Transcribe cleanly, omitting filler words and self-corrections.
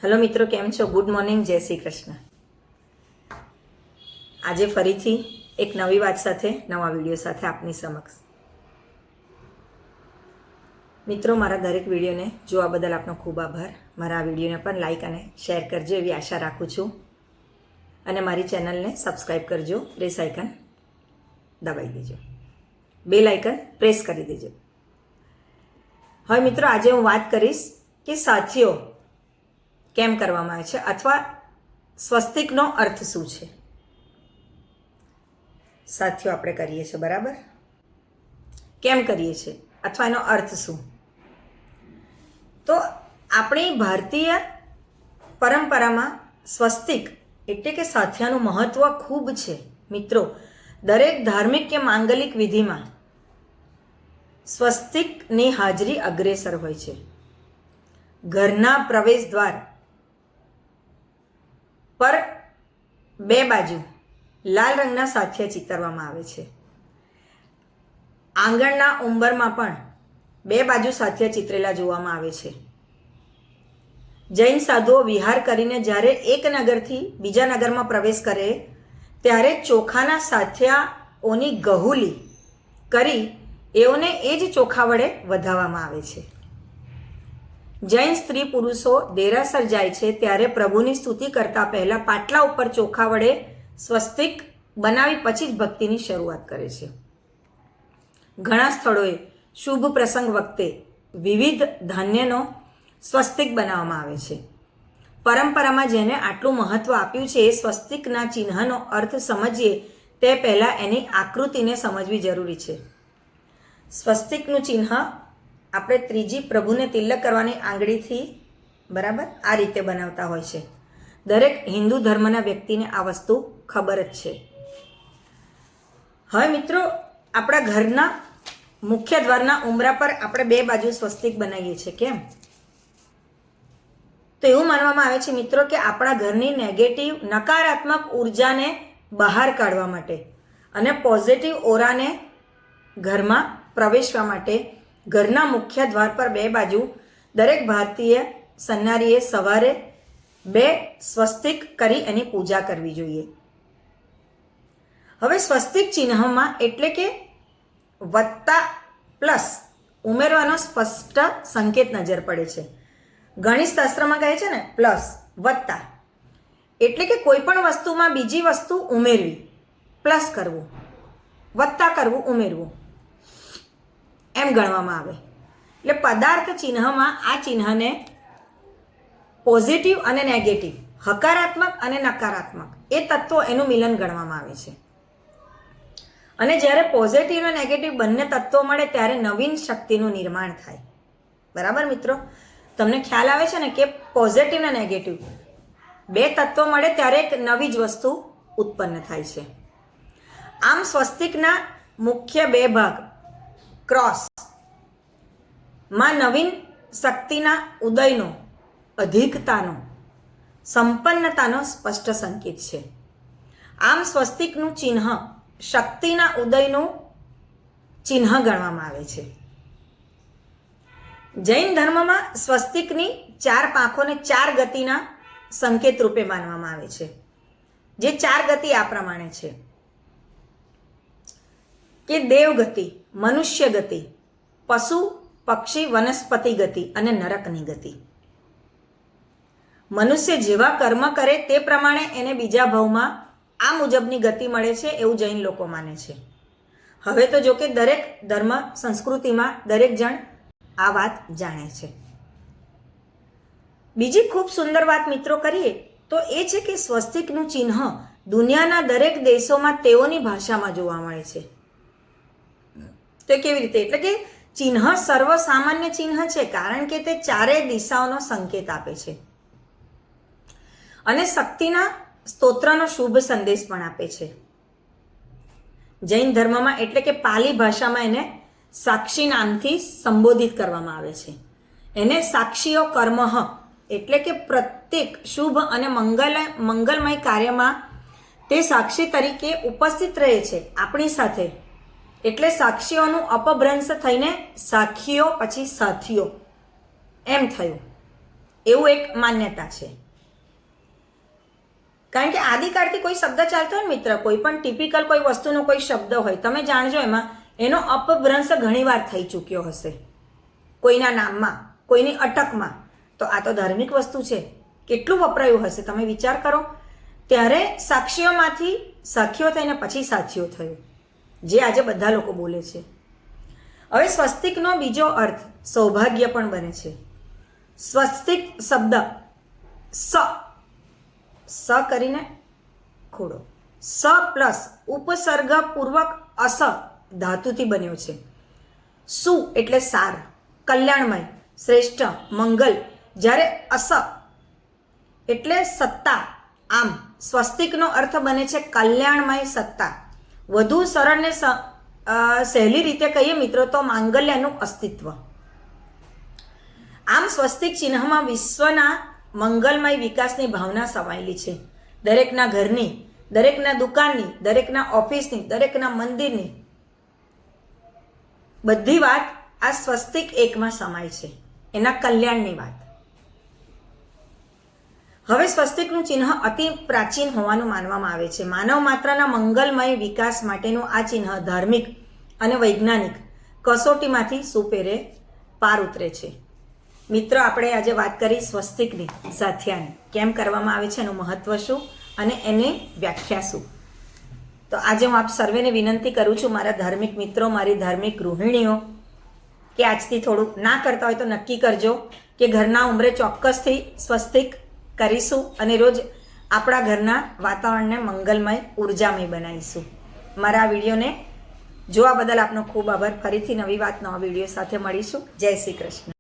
Hello મિત્રો, કેમ છો? ગુડ મોર્નિંગ, જય શ્રી કૃષ્ણ. આજે ફરીથી એક નવી વાત સાથે, નવા વિડીયો સાથે આપની સમક્ષ. મિત્રો, મારા દરેક વિડીયોને જોવા બદલ આપનો ખૂબ આભાર. મારા આ વિડીયોને પણ લાઈક અને શેર કરજો એવી આશા રાખું છું. અને મારી ચેનલને સબસ્ક્રાઈબ કરજો, પ્રેસ આઇકન દબાવી દેજો, બેલ આઇકન પ્રેસ કરી દેજો. હવે મિત્રો, આજે હું વાત કરીશ કે સાથીઓ કેમ કરવામાં આવે છે અથવા સ્વસ્તિકનો અર્થ શું છે. સાથીઓ આપણે કરીએ છીએ, બરાબર? કેમ કરીએ છીએ અથવા એનો અર્થ શું? તો આપણી ભારતીય પરંપરામાં સ્વસ્તિક એટલે કે સાથિયાનું મહત્વ ખૂબ છે. મિત્રો, દરેક ધાર્મિક કે માંગલિક વિધિમાં સ્વસ્તિકની હાજરી અગ્રેસર હોય છે. ઘરના પ્રવેશ દ્વાર પર બે બાજુ લાલ રંગના સાથિયા ચિતરવામાં આવે છે. આંગણના ઉંબરમાં પણ બે બાજુ સાથિયા ચિતરેલા જોવામાં આવે છે. જૈન સાધુઓ વિહાર કરીને જ્યારે એક નગરથી બીજા નગરમાં પ્રવેશ કરે ત્યારે ચોખાના સાથિયાઓની ગહુલી કરી એઓને એ જ ચોખા વડે વધાવવામાં આવે છે. જૈન સ્ત્રી પુરુષો દેરાસર જાય છે ત્યારે પ્રભુની સ્તુતિ કરતા પહેલા પાટલા ઉપર ચોખા વડે સ્વસ્તિક બનાવી પછી જ ભક્તિની શરૂઆત કરે છે. ઘણા સ્થળોએ શુભ પ્રસંગ વખતે વિવિધ ધાન્યનો સ્વસ્તિક બનાવવામાં આવે છે. પરંપરામાં જેને આટલું મહત્વ આપ્યું છે એ સ્વસ્તિકના ચિહ્નનો અર્થ સમજીએ તે પહેલાં એની આકૃતિને સમજવી જરૂરી છે. સ્વસ્તિકનું ચિહ્ન આપણે ત્રીજી પ્રભુને તિલક કરવાની આંગળીથી, બરાબર, આ રીતે બનાવતા હોય છે. દરેક હિન્દુ ધર્મના વ્યક્તિને આ વસ્તુ ખબર જ છે. હવે મિત્રો, આપણા ઘરના મુખ્ય દ્વારના ઉંબરા પર આપણે બે બાજુ સ્વસ્તિક બનાવીએ છીએ. કેમ? તો એવું માનવામાં આવે છે મિત્રો કે આપણા ઘરની નેગેટિવ નકારાત્મક ઉર્જાને બહાર કાઢવા માટે અને પોઝિટિવ ઓરાને ઘરમાં પ્રવેશવા માટે ઘરના મુખ્ય દ્વાર પર બે બાજુ દરેક ભારતીય સન્નારીએ સવારે બે સ્વસ્તિક કરી એની પૂજા કરવી જોઈએ. હવે સ્વસ્તિક ચિહ્નમાં એટલે કે વત્તા પ્લસ ઉમેરવાનો સ્પષ્ટ સંકેત નજર પડે છે. ગણિત શાસ્ત્રમાં કહે છે ને, પ્લસ વત્તા એટલે કે કોઈ પણ વસ્તુમાં બીજી વસ્તુ ઉમેરવી, પ્લસ કરવું, વત્તા કરવું, ઉમેરવું એમ ગણવામાં આવે. એટલે પદાર્થ ચિહ્નમાં આ ચિહ્નને પોઝિટિવ અને નેગેટિવ, હકારાત્મક અને નકારાત્મક એ તત્વો એનું મિલન ગણવામાં આવે છે. અને જ્યારે પોઝિટિવ અને નેગેટિવ બંને તત્વો મળે ત્યારે નવીન શક્તિનું નિર્માણ થાય. બરાબર મિત્રો? તમને ખ્યાલ આવે છે ને કે પોઝિટિવ અને નેગેટિવ બે તત્વો મળે ત્યારે એક નવી જ વસ્તુ ઉત્પન્ન થાય છે. આમ સ્વસ્તિકના મુખ્ય બે ભાગ ક્રોસ માં નવીન શક્તિના ઉદયનો, અધિકતાનો, સંપન્નતાનો સ્પષ્ટ સંકેત છે. આમ સ્વસ્તિકનું ચિહ્ન શક્તિના ઉદયનું ચિહ્ન ગણવામાં આવે છે. જૈન ધર્મમાં સ્વસ્તિકની ચાર પાંખોને ચાર ગતિના સંકેત રૂપે માનવામાં આવે છે. જે ચાર ગતિ આ પ્રમાણે છે કે દેવગતિ, મનુષ્ય ગતિ, પશુ પક્ષી વનસ્પતિ ગતિ અને નરકની ગતિ. મનુષ્ય જેવા કર્મ કરે તે પ્રમાણે એને બીજા ભાવમાં આ મુજબની ગતિ મળે છે એવું જૈન લોકો માને છે. હવે તો જો કે દરેક ધર્મ સંસ્કૃતિમાં દરેક જણ આ વાત જાણે છે. બીજી ખૂબ સુંદર વાત મિત્રો કરીએ તો એ છે કે સ્વસ્તિકનું ચિહ્ન દુનિયાના દરેક દેશોમાં તેઓની ભાષામાં જોવા મળે છે. તો કેવી રીતે? એટલે કે ચિહ્ન સર્વસામાન્ય ચિહ્ન છે કારણ કે તે ચારેય દિશાઓનો સંકેત આપે છે અને શક્તિના સ્તોત્રનો શુભ સંદેશ પણ આપે છે. જૈન ધર્મમાં એટલે કે પાલી ભાષામાં એને સાક્ષી નામથી સંબોધિત કરવામાં આવે છે. એને સાક્ષીઓ કર્મઃ એટલે કે પ્રત્યેક શુભ અને મંગલમય કાર્યમાં તે સાક્ષી તરીકે ઉપસ્થિત રહે છે આપણી સાથે. એટલે સાક્ષીઓનું અપભ્રંશ થઈને સાખીઓ પછી સાથીઓ એમ થયું. એવું એક માન્યતા છે. કારણ કે આદિકાળથી કોઈ શબ્દ ચાલતો હોય ને મિત્ર, કોઈ પણ ટિપિકલ કોઈ વસ્તુનો કોઈ શબ્દ હોય, તમે જાણજો એમાં એનો અપભ્રંશ ઘણીવાર થઈ ચૂક્યો હશે કોઈના નામમાં, કોઈની અટકમાં. તો આ તો ધાર્મિક વસ્તુ છે, કેટલું વપરાયું હશે તમે વિચાર કરો. ત્યારે સાક્ષીઓમાંથી સખીઓ થઈને પછી સાથીઓ થયું, જે આજે બધા લોકો બોલે છે. હવે સ્વસ્તિકનો બીજો અર્થ સૌભાગ્ય પણ બને છે. સ્વસ્તિક શબ્દ સ કરીને ખોડો, સ પ્લસ ઉપસર્ગપૂર્વક અસ ધાતુથી બન્યો છે. સુ એટલે સાર, કલ્યાણમય, શ્રેષ્ઠ, મંગલ. જ્યારે અસ એટલે સત્તા. આમ સ્વસ્તિકનો અર્થ બને છે કલ્યાણમય સત્તા. વધુ સરળ ને સહેલી રીતે કહીએ મિત્રો તો માંગલ્યનું અસ્તિત્વ. આમ સ્વસ્તિક ચિહ્નમાં વિશ્વના મંગલમય વિકાસની ભાવના સમાયેલી છે. દરેકના ઘરની, દરેકના દુકાનની, દરેકના ઓફિસની, દરેકના મંદિરની બધી વાત આ સ્વસ્તિક એકમાં સમાય છે, એના કલ્યાણની વાત. હવે સ્વસ્તિકનું ચિહ્ન અતિ પ્રાચીન હોવાનું માનવામાં આવે છે. માનવ માત્રના મંગલમય વિકાસ માટેનું આ ચિહ્ન ધાર્મિક અને વૈજ્ઞાનિક કસોટીમાંથી સુપેરે પાર ઉતરે છે. મિત્રો, આપણે આજે વાત કરી સ્વસ્તિકની, સાથિયાની, કેમ કરવામાં આવે છે, એનું મહત્વ શું અને એની વ્યાખ્યા શું. તો આજે હું આપ સર્વેને વિનંતી કરું છું, મારા ધાર્મિક મિત્રો, મારી ધાર્મિક ગૃહિણીઓ, કે આજથી થોડુંક ના કરતા હોય તો નક્કી કરજો કે ઘરના ઉંમરે ચોક્કસથી સ્વસ્તિક કરીશું અને રોજ આપણા ઘરના વાતાવરણને મંગલમય, ઉર્જામય બનાવીશું. મારા આ વિડીયોને જોવા બદલ આપનો ખૂબ આભાર. ફરીથી નવી વાત, નવા વિડીયો સાથે મળીશું. જય શ્રી કૃષ્ણ.